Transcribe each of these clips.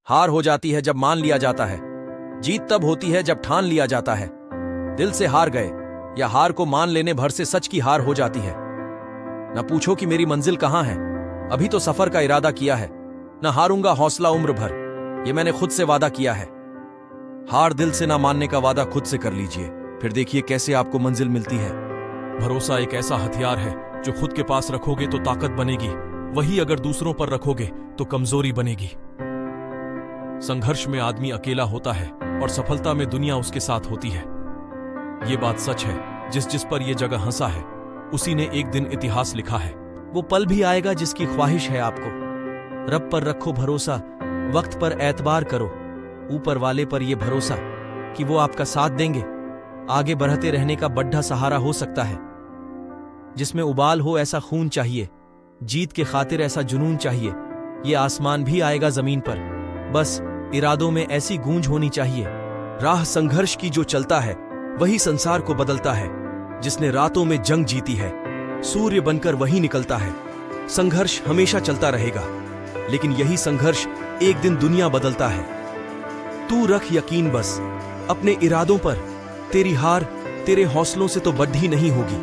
हार हो जाती है जब मान लिया जाता है, जीत तब होती है जब ठान लिया जाता है। दिल से हार गए या हार को मान लेने भर से सच की हार हो जाती है। न पूछो कि मेरी मंजिल कहां है, अभी तो सफर का इरादा किया है। न हारूंगा हौसला उम्र भर, ये मैंने खुद से वादा किया है। हार दिल से ना मानने का वादा खुद से कर लीजिए, फिर देखिए कैसे आपको मंजिल मिलती है। भरोसा एक ऐसा हथियार है जो खुद के पास रखोगे तो ताकत बनेगी, वही अगर दूसरों पर रखोगे तो कमजोरी बनेगी। संघर्ष में आदमी अकेला होता है और सफलता में दुनिया उसके साथ होती है। ये बात सच है, जिस जिस पर यह जगह हंसा है उसी ने एक दिन इतिहास लिखा है। वो पल भी आएगा जिसकी ख्वाहिश है आपको। रब पर रखो भरोसा, वक्त पर एतबार करो, ऊपर वाले पर यह भरोसा कि वो आपका साथ देंगे। आगे बढ़ते रहने का बड्ढा सहारा हो सकता है। जिसमें उबाल हो ऐसा खून चाहिए, जीत के खातिर ऐसा जुनून चाहिए। ये आसमान भी आएगा जमीन पर, बस इरादों में ऐसी गूंज होनी चाहिए। राह संघर्ष की जो चलता है वही संसार को बदलता है। जिसने रातों में जंग जीती है सूर्य बनकर वही निकलता है। संघर्ष हमेशा चलता रहेगा, लेकिन यही संघर्ष एक दिन दुनिया बदलता है। तू रख यकीन बस अपने इरादों पर, तेरी हार तेरे हौसलों से तो बढ़ी नहीं होगी।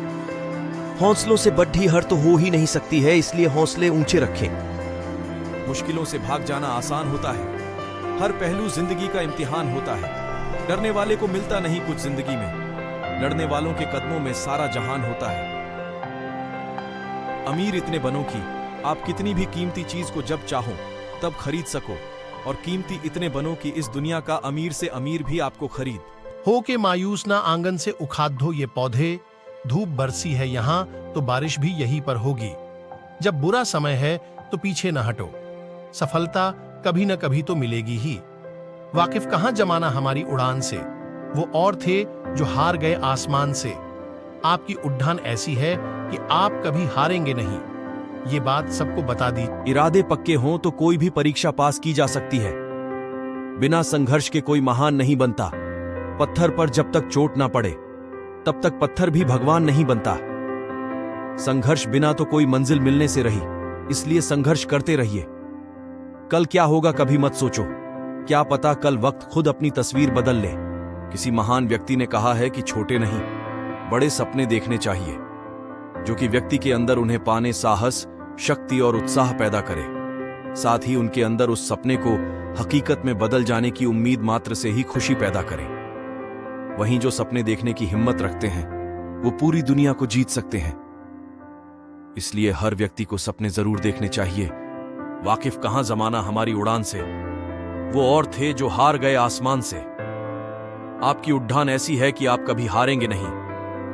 हौसलों से बढ़ी हार तो हो ही नहीं सकती है, इसलिए हौसले ऊंचे रखें। मुश्किलों से भाग जाना आसान होता है, हर पहलू जिंदगी का इम्तिहान होता है। डरने वाले को मिलता नहीं कुछ जिंदगी में, लड़ने वालों के कदमों में सारा जहान होता है। अमीर इतने बनो कि आप कितनी भी कीमती चीज को जब चाहो तब खरीद सको, और कीमती इतने बनो कि इस दुनिया का अमीर से अमीर भी आपको खरीद। हो के मायूस ना आंगन से उखाड़ दो ये पौधे, धूप बरसी है यहाँ तो बारिश भी यहीं पर होगी। जब बुरा समय है तो पीछे न हटो, सफलता कभी न कभी तो मिलेगी ही। वाकिफ कहां जमाना हमारी उड़ान से, वो और थे जो हार गए आसमान से। आपकी उड़ान ऐसी है कि आप कभी हारेंगे नहीं, ये बात सबको बता दी। इरादे पक्के हों तो कोई भी परीक्षा पास की जा सकती है। बिना संघर्ष के कोई महान नहीं बनता। पत्थर पर जब तक चोट ना पड़े तब तक पत्थर भी भगवान नहीं बनता। संघर्ष बिना तो कोई मंजिल मिलने से रही, इसलिए संघर्ष करते रहिए। कल क्या होगा कभी मत सोचो, क्या पता कल वक्त खुद अपनी तस्वीर बदल ले। किसी महान व्यक्ति ने कहा है कि छोटे नहीं बड़े सपने देखने चाहिए, जो कि व्यक्ति के अंदर उन्हें पाने साहस, शक्ति और उत्साह पैदा करे। साथ ही उनके अंदर उस सपने को हकीकत में बदल जाने की उम्मीद मात्र से ही खुशी पैदा करे। वहीं जो सपने देखने की हिम्मत रखते हैं वो पूरी दुनिया को जीत सकते हैं। इसलिए हर व्यक्ति को सपने जरूर देखने चाहिए। वाकिफ कहां जमाना हमारी उड़ान से, वो और थे जो हार गए आसमान से। आपकी उड़ान ऐसी है कि आप कभी हारेंगे नहीं,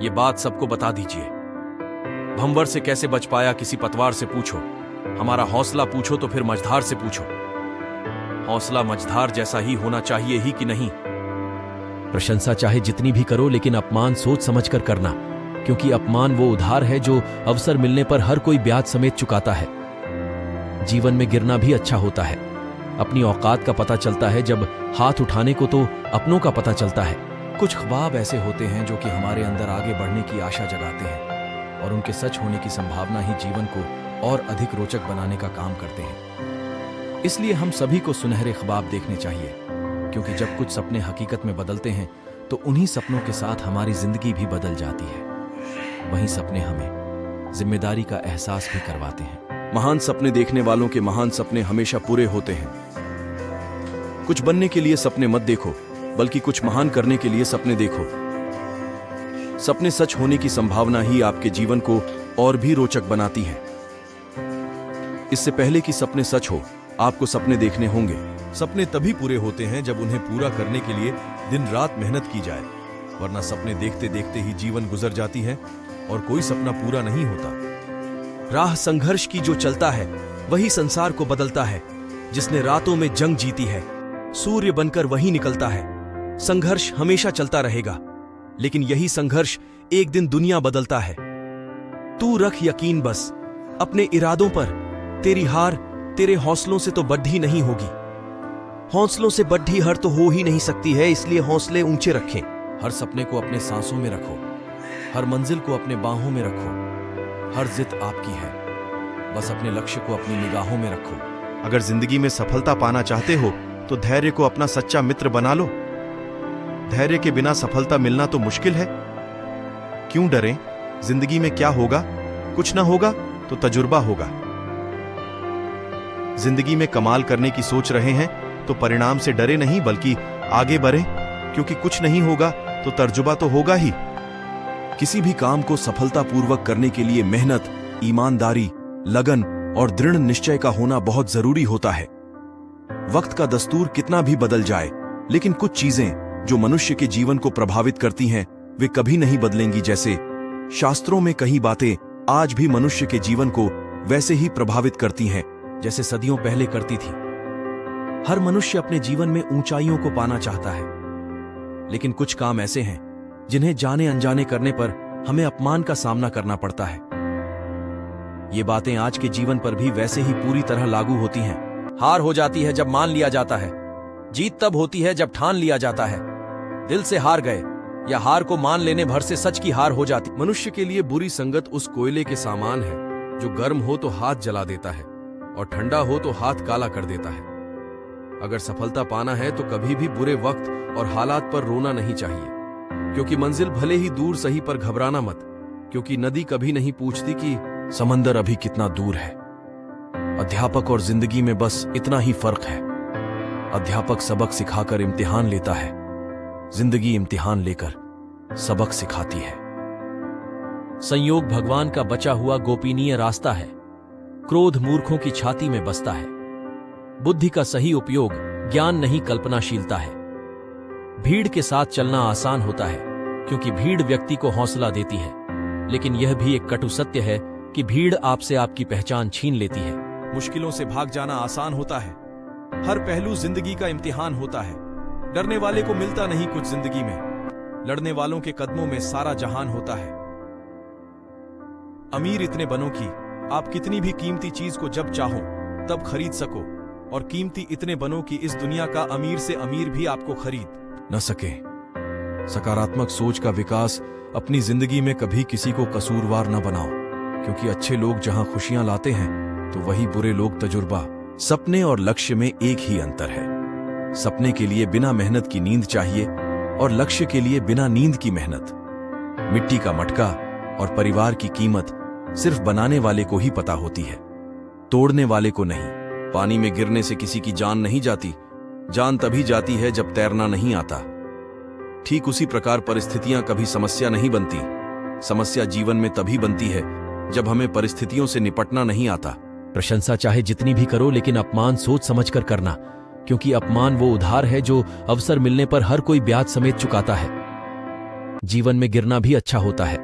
ये बात सबको बता दीजिए। भंवर से कैसे बच पाया किसी पतवार से पूछो, हमारा हौसला पूछो तो फिर मझधार से पूछो। हौसला मझधार जैसा ही होना चाहिए ही कि नहीं। प्रशंसा चाहे जितनी भी करो, लेकिन अपमान सोच समझकर करना, क्योंकि अपमान वो उधार है जो अवसर मिलने पर हर कोई ब्याज समेत चुकाता है। जीवन में गिरना भी अच्छा होता है। अपनी औकात का पता चलता है जब हाथ उठाने को तो अपनों का पता चलता है। कुछ ख्वाब ऐसे होते हैं जो कि हमारे अंदर आगे बढ़ने की आशा जगाते हैं, और उनके सच होने की संभावना ही जीवन को और अधिक रोचक बनाने का काम करते हैं। इसलिए हम सभी को सुनहरे ख्वाब देखने चाहिए, क्योंकि जब कुछ सपने हकीकत में बदलते हैं तो उन्हीं सपनों के साथ हमारी जिंदगी भी बदल जाती है। वहीं सपने हमें जिम्मेदारी का एहसास भी करवाते हैं। महान सपने देखने वालों के महान सपने हमेशा पूरे होते हैं। कुछ बनने के लिए सपने मत देखो, बल्कि कुछ महान करने के लिए सपने देखो। सपने सच होने की संभावना ही आपके जीवन को और भी रोचक बनाती है। इससे पहले कि सपने सच हो, आपको सपने देखने होंगे। सपने तभी पूरे होते हैं जब उन्हें पूरा करने के लिए दिन रात मेहनत की जाए, वरना सपने देखते देखते ही जीवन गुजर जाती है और कोई सपना पूरा नहीं होता। राह संघर्ष की जो चलता है वही संसार को बदलता है। जिसने रातों में जंग जीती है सूर्य बनकर वही निकलता है। संघर्ष हमेशा चलता रहेगा, लेकिन यही संघर्ष एक दिन दुनिया बदलता है। तू रख यकीन बस अपने इरादों पर, तेरी हार तेरे हौसलों से तो बढ़ी नहीं होगी। हौसलों से बढ़ी हार तो हो ही नहीं सकती है, इसलिए हौसले ऊंचे रखें। हर सपने को अपने सांसों में रखो, हर मंजिल को अपने बाहों में रखो। हर जिद आपकी है, बस अपने लक्ष्य को अपनी निगाहों में रखो। अगर जिंदगी में सफलता पाना चाहते हो तो धैर्य को अपना सच्चा मित्र बना लो। धैर्य के बिना सफलता मिलना तो मुश्किल है। क्यों डरें? जिंदगी में क्या होगा? कुछ ना होगा तो तजुर्बा होगा। जिंदगी में कमाल करने की सोच रहे हैं तो परिणाम से डरे नहीं, बल्कि आगे बढ़े, क्योंकि कुछ नहीं होगा तो तजुर्बा तो होगा ही। किसी भी काम को सफलतापूर्वक करने के लिए मेहनत, ईमानदारी, लगन और दृढ़ निश्चय का होना बहुत जरूरी होता है। वक्त का दस्तूर कितना भी बदल जाए, लेकिन कुछ चीजें जो मनुष्य के जीवन को प्रभावित करती हैं वे कभी नहीं बदलेंगी। जैसे शास्त्रों में कई बातें आज भी मनुष्य के जीवन को वैसे ही प्रभावित करती हैं जैसे सदियों पहले करती थी। हर मनुष्य अपने जीवन में ऊंचाइयों को पाना चाहता है, लेकिन कुछ काम ऐसे हैं जिन्हें जाने अनजाने करने पर हमें अपमान का सामना करना पड़ता है। ये बातें आज के जीवन पर भी वैसे ही पूरी तरह लागू होती हैं। हार हो जाती है जब मान लिया जाता है, जीत तब होती है जब ठान लिया जाता है। दिल से हार गए या हार को मान लेने भर से सच की हार हो जाती। मनुष्य के लिए बुरी संगत उस कोयले के समान है जो गर्म हो तो हाथ जला देता है और ठंडा हो तो हाथ काला कर देता है। अगर सफलता पाना है तो कभी भी बुरे वक्त और हालात पर रोना नहीं चाहिए, क्योंकि मंजिल भले ही दूर सही पर घबराना मत, क्योंकि नदी कभी नहीं पूछती कि समंदर अभी कितना दूर है। अध्यापक और जिंदगी में बस इतना ही फर्क है। अध्यापक सबक सिखाकर इम्तिहान लेता है, जिंदगी इम्तिहान लेकर सबक सिखाती है। संयोग भगवान का बचा हुआ गोपनीय रास्ता है। क्रोध मूर्खों की छाती में बसता है। बुद्धि का सही उपयोग ज्ञान नहीं कल्पनाशीलता है। भीड़ के साथ चलना आसान होता है, क्योंकि भीड़ व्यक्ति को हौसला देती है, लेकिन यह भी एक कटु सत्य है कि भीड़ आपसे आपकी पहचान छीन लेती है। मुश्किलों से भाग जाना आसान होता है। हर पहलू जिंदगी का इम्तिहान होता है। डरने वाले को मिलता नहीं कुछ जिंदगी में, लड़ने वालों के कदमों में सारा जहान होता है। अमीर इतने बनो कि आप कितनी भी कीमती चीज को जब चाहो तब खरीद सको, और कीमती इतने बनो कि इस दुनिया का अमीर से अमीर भी आपको खरीद न सके। सकारात्मक सोच का विकास। अपनी जिंदगी में कभी किसी को कसूरवार न बनाओ, क्योंकि अच्छे लोग जहां खुशियां लाते हैं तो वही बुरे लोग तजुर्बा। सपने और लक्ष्य में एक ही अंतर है। सपने के लिए बिना मेहनत की नींद चाहिए और लक्ष्य के लिए बिना नींद की मेहनत। मिट्टी का मटका और परिवार की कीमत सिर्फ बनाने वाले को ही पता होती है, तोड़ने वाले को नहीं। पानी में गिरने से किसी की जान नहीं जाती, जान तभी जाती है जब तैरना नहीं आता। ठीक उसी प्रकार परिस्थितियां कभी समस्या नहीं बनती। समस्या जीवन में तभी बनती है जब हमें परिस्थितियों से निपटना नहीं आता। प्रशंसा चाहे जितनी भी करो, लेकिन अपमान सोच समझकर करना, क्योंकि अपमान वो उधार है जो अवसर मिलने पर हर कोई ब्याज समेत चुकाता है। जीवन में गिरना भी अच्छा होता है।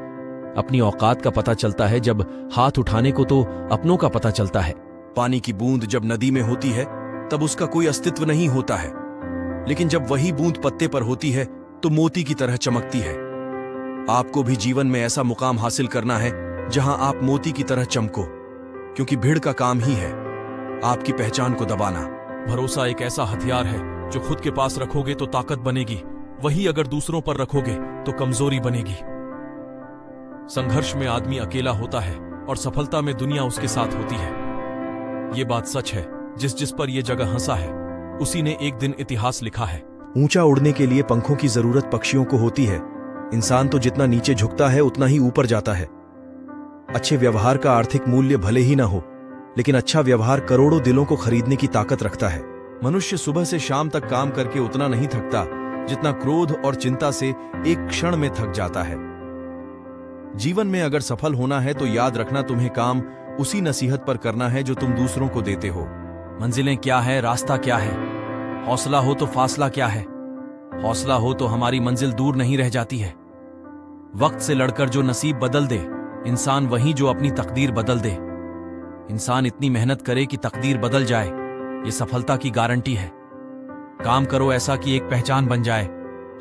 अपनी औकात का पता चलता है जब हाथ उठाने को तो अपनों का पता चलता है। पानी की बूंद जब नदी में होती है तब उसका कोई अस्तित्व नहीं होता है, लेकिन जब वही बूंद पत्ते पर होती है तो मोती की तरह चमकती है। आपको भी जीवन में ऐसा मुकाम हासिल करना है जहां आप मोती की तरह चमको, क्योंकि भीड़ का काम ही है आपकी पहचान को दबाना। भरोसा एक ऐसा हथियार है जो खुद के पास रखोगे तो ताकत बनेगी, वही अगर दूसरों पर रखोगे तो कमजोरी बनेगी। संघर्ष में आदमी अकेला होता है और सफलता में दुनिया उसके साथ होती है। ये बात सच है। जिस जिस पर यह जगह हंसा है उसी ने एक दिन इतिहास लिखा है। ऊंचा उड़ने के लिए पंखों की जरूरत पक्षियों को होती है। इंसान तो जितना नीचे झुकता है उतना ही ऊपर जाता है। अच्छे व्यवहार का आर्थिक मूल्य भले ही ना हो, लेकिन अच्छा व्यवहार करोड़ों दिलों को खरीदने की ताकत रखता है। मनुष्य सुबह से शाम तक काम करके उतना नहीं थकता जितना क्रोध और चिंता से एक क्षण में थक जाता है। जीवन में अगर सफल होना है तो याद रखना, तुम्हें काम उसी नसीहत पर करना है जो तुम दूसरों को देते हो। मंजिलें क्या है, रास्ता क्या है, हौसला हो तो फासला क्या है। हौसला हो तो हमारी मंजिल दूर नहीं रह जाती है। वक्त से लड़कर जो नसीब बदल दे, इंसान वही जो अपनी तकदीर बदल दे। इंसान इतनी मेहनत करे कि तकदीर बदल जाए, ये सफलता की गारंटी है। काम करो ऐसा कि एक पहचान बन जाए,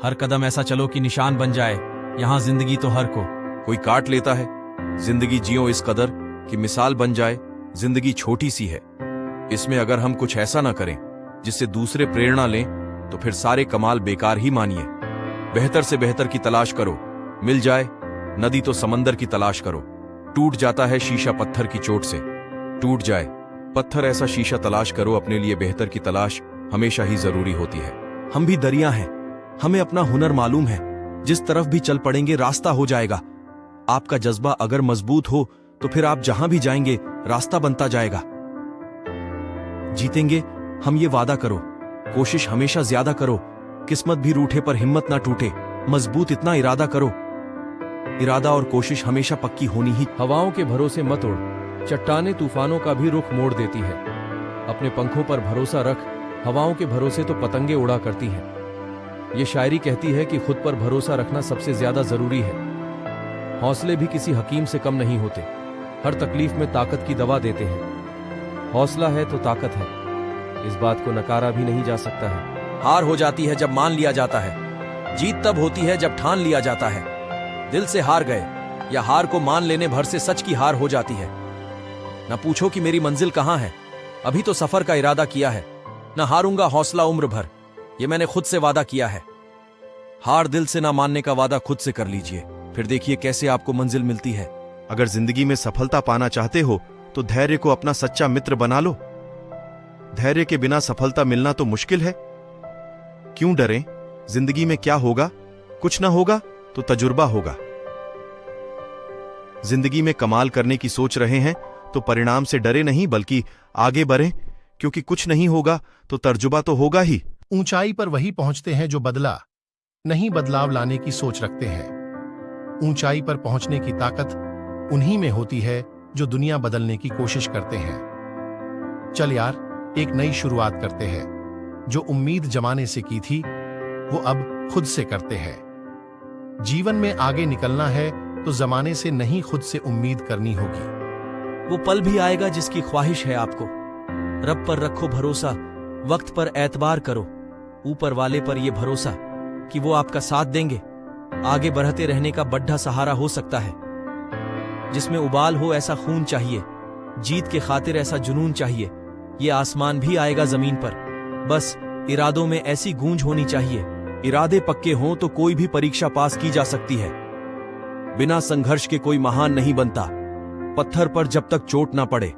हर कदम ऐसा चलो कि निशान बन जाए। यहां जिंदगी तो हर को कोई काट लेता है, जिंदगी जियो इस कदर कि मिसाल बन जाए। जिंदगी छोटी सी है, इसमें अगर हम कुछ ऐसा ना करें जिससे दूसरे प्रेरणा लें तो फिर सारे कमाल बेकार ही मानिए। बेहतर से बेहतर की तलाश करो, मिल जाए नदी तो समंदर की तलाश करो। टूट जाता है शीशा पत्थर की चोट से, टूट जाए पत्थर ऐसा शीशा तलाश करो। अपने लिए बेहतर की तलाश हमेशा ही जरूरी होती है। हम भी दरिया हैं, हमें अपना हुनर मालूम है, जिस तरफ भी चल पड़ेंगे रास्ता हो जाएगा। आपका जज्बा अगर मजबूत हो तो फिर आप जहां भी जाएंगे रास्ता बनता जाएगा। जीतेंगे, हम ये वादा करो। कोशिश हमेशा ज्यादा करो, किस्मत भी रूठे पर हिम्मत ना टूटे। मजबूत इतना इरादा करो, इरादा और कोशिश हमेशा पक्की होनी ही। हवाओं के भरोसे मत उड़, चट्टाने तूफानों का भी रुख मोड़ देती है। अपने पंखों पर भरोसा रख, हवाओं के भरोसे तो पतंगे उड़ा करती हैं। ये शायरी कहती है कि खुद पर भरोसा रखना सबसे ज्यादा जरूरी है। हौसले भी किसी हकीम से कम नहीं होते, हर तकलीफ में ताकत की दवा देते हैं। हौसला है तो ताकत है, इस बात को नकारा भी नहीं जा सकता है। हार हो जाती है जब मान लिया जाता है, जीत तब होती है जब ठान लिया जाता है। दिल से हार गए या हार को मान लेने भर से सच की हार हो जाती है। न पूछो कि मेरी मंजिल कहां है, अभी तो सफर का इरादा किया है। न हारूंगा हौसला उम्र भर, ये मैंने खुद से वादा किया है। हार दिल से ना मानने का वादा खुद से कर लीजिए, फिर देखिए कैसे आपको मंजिल मिलती है। अगर जिंदगी में सफलता पाना चाहते हो तो धैर्य को अपना सच्चा मित्र बना लो। धैर्य के बिना सफलता मिलना तो मुश्किल है। क्यों डरें? जिंदगी में क्या होगा? कुछ ना होगा तो तजुर्बा होगा। जिंदगी में कमाल करने की सोच रहे हैं तो परिणाम से डरे नहीं, बल्कि आगे बढ़ें, क्योंकि कुछ नहीं होगा तो तजुर्बा तो होगा ही। ऊंचाई पर वही पहुंचते हैं जो बदला नहीं बदलाव लाने की सोच रखते हैं। ऊंचाई पर पहुंचने की ताकत उन्हीं में होती है जो दुनिया बदलने की कोशिश करते हैं। चल यार, एक नई शुरुआत करते हैं। जो उम्मीद जमाने से की थी वो अब खुद से करते हैं। जीवन में आगे निकलना है तो जमाने से नहीं, खुद से उम्मीद करनी होगी। वो पल भी आएगा जिसकी ख्वाहिश है आपको। रब पर रखो भरोसा, वक्त पर एतबार करो। ऊपर वाले पर यह भरोसा कि वो आपका साथ देंगे। आगे बढ़ते रहने का बड्ढा सहारा हो सकता है। जिसमें उबाल हो ऐसा खून चाहिए, जीत के खातिर ऐसा जुनून चाहिए। ये आसमान भी आएगा जमीन पर, बस इरादों में ऐसी गूंज होनी चाहिए। इरादे पक्के हों तो कोई भी परीक्षा पास की जा सकती है। बिना संघर्ष के कोई महान नहीं बनता। पत्थर पर जब तक चोट ना पड़े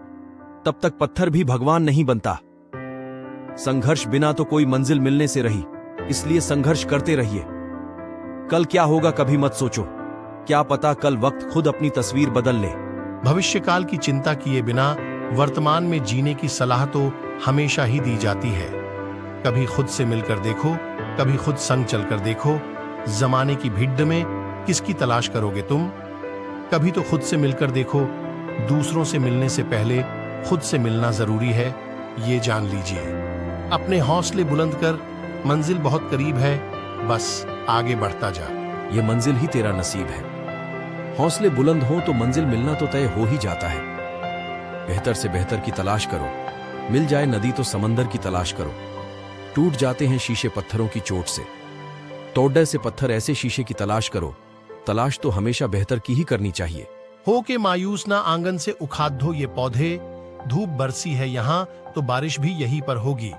तब तक पत्थर भी भगवान नहीं बनता। संघर्ष बिना तो कोई मंजिल मिलने से रही, इसलिए संघर्ष करते रहिए। कल क्या होगा कभी मत सोचो, क्या पता कल वक्त खुद अपनी तस्वीर बदल ले। भविष्यकाल की चिंता किए बिना वर्तमान में जीने की सलाह तो हमेशा ही दी जाती है। कभी खुद से मिलकर देखो, कभी खुद संग चलकर देखो। जमाने की भिड्ड में किसकी तलाश करोगे तुम? कभी तो खुद से मिलकर देखो। दूसरों से मिलने से पहले खुद से मिलना जरूरी है, ये जान लीजिए। अपने हौसले बुलंद कर, मंजिल बहुत करीब है, बस आगे बढ़ता जा। ये मंजिल ही तेरा नसीब है। हौसले बुलंद हो तो मंजिल मिलना तो तय हो ही जाता है। बेहतर से बेहतर की तलाश करो, मिल जाए नदी तो समंदर की तलाश करो। टूट जाते हैं शीशे पत्थरों की चोट से, तोड़े से पत्थर ऐसे शीशे की तलाश करो। तलाश तो हमेशा बेहतर की ही करनी चाहिए। हो के मायूस ना आंगन से उखाड़ दो ये पौधे। धूप बरसी है यहाँ तो बारिश भी यहीं पर होगी।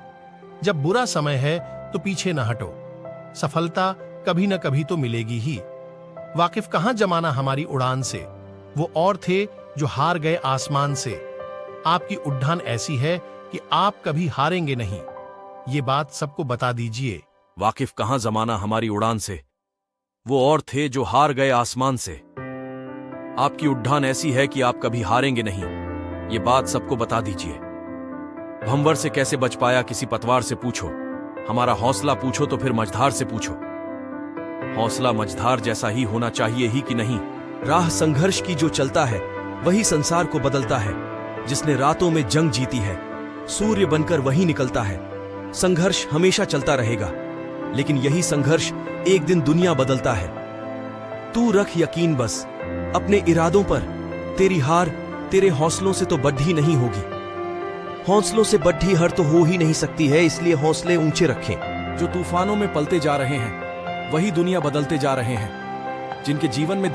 जब बुरा समय है तो पीछे न हटो, सफलता कभी न कभी तो मिलेगी ही। वाकिफ कहां जमाना हमारी उड़ान से, वो और थे जो हार गए आसमान से। आपकी उड़ान ऐसी है कि आप कभी हारेंगे नहीं, ये बात सबको बता दीजिए। वाकिफ कहां जमाना हमारी उड़ान से, वो और थे जो हार गए आसमान से। आपकी उड़ान ऐसी है कि आप कभी हारेंगे नहीं, ये बात सबको बता दीजिए। भंवर से कैसे बच पाया किसी पतवार से पूछो, हमारा हौसला पूछो तो फिर मझधार से पूछो। हौसला मझधार जैसा ही होना चाहिए ही कि नहीं। राह संघर्ष की जो चलता है वही संसार को बदलता है। जिसने रातों में जंग जीती है सूर्य बनकर वही निकलता है। संघर्ष हमेशा चलता रहेगा, लेकिन यही संघर्ष एक दिन दुनिया बदलता है। तू रख यकीन बस अपने इरादों पर, तेरी हार तेरे हौसलों से तो बढ़ी नहीं होगी। हौसलों से बढ़ी हार तो हो ही नहीं सकती है, इसलिए हौसले ऊंचे रखें। जो तूफानों में पलते जा रहे हैं वही दुनिया बदलते जा रहे हैं। जिनके जीवन में